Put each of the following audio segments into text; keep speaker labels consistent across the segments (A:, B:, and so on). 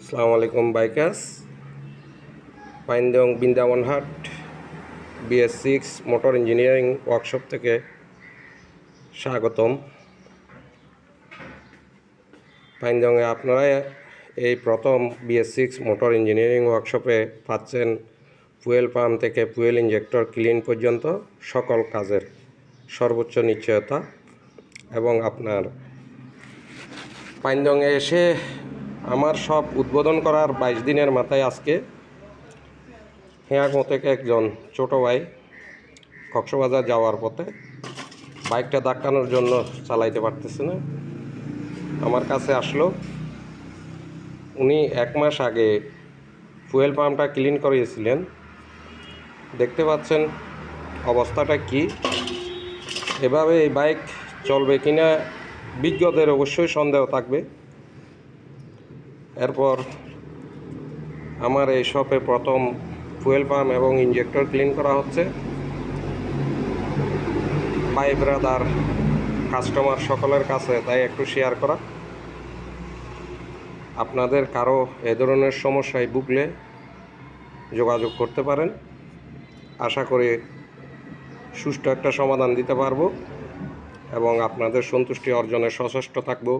A: আসসালামু আলাইকুম bikers. Paindong Brindabanhat BS6 motor engineering workshop থেকে স্বাগতম। পাইনদংয়ে আপনারা এই প্রথম BS6 মোটর ইঞ্জিনিয়ারিং ওয়ার্কশপে পাচ্ছেন ফুয়েল পাম্প থেকে ফুয়েল ইঞ্জেক্টর ক্লিন পর্যন্ত সকল কাজের সর্বোচ্চ নিশ্চয়তা। এবং আপনার পাইনদংয়ে এসে আমার সব উদ্বোধন করার 22 দিনের মাথায় আজকে হেয়াগো থেকে একজন ছোটো ভাই কক্সবাজার যাওয়ার পথে বাইকটা ধাক্কানোর জন্য চালাইতে পারতেছে না, আমার কাছে আসলো। উনি 1 মাস আগে ফুয়েল পাম্পটা ক্লিন করিয়েছিলেন। দেখতে পাচ্ছেন অবস্থাটা কি। এভাবে এই বাইক চলবে কিনা বিজ্ঞদের অবশ্যই সন্দেহ থাকবে। এরপর আমার এই শপে প্রথম ফুয়েল পাম্প এবং ইঞ্জেক্টর ক্লিন করা হচ্ছে। ভাই ব্রাদার কাস্টমার সকলের কাছে তাই একটু শেয়ার করা। আপনাদের কারো এ ধরনের সমস্যায় ভুগলে যোগাযোগ করতে পারেন। আশা করি সুষ্ঠু একটা সমাধান দিতে পারবো এবং আপনাদের সন্তুষ্টি অর্জনে সচেষ্ট থাকব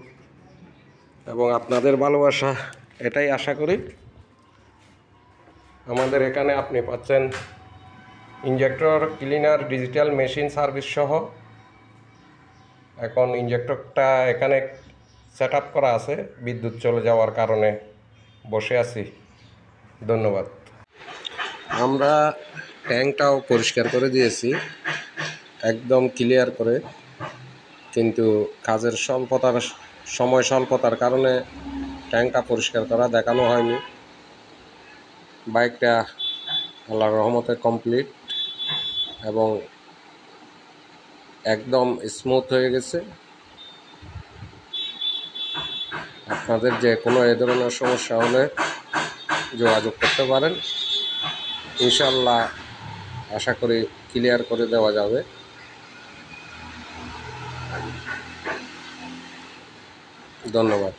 A: এবং আপনাদের ভালোবাসা এটাই আশা করি। আমাদের এখানে আপনি পাচ্ছেন injector cleaner digital machine service সহ। এখন ইঞ্জেক্টরটা এখানে সেট আপ করা আছে, বিদ্যুৎ চলে যাওয়ার কারণে বসে আছি। ধন্যবাদ। আমরা ট্যাঙ্কটাও পরিষ্কার করে দিয়েছি একদম ক্লিয়ার করে, কিন্তু কাজের সময় স্বল্পতার কারণে ট্যাঙ্কটা পরিষ্কার করা দেখানো হয়নি। বাইকটা আল্লাহর রহমতে কমপ্লিট এবং একদম স্মুথ হয়ে গেছে। আপনাদের যে কোনো এ ধরনের সমস্যা হলে যোগাযোগ করতে পারেন, ইনশাল্লাহ আশা করি ক্লিয়ার করে দেওয়া যাবে। ধন্যবাদ।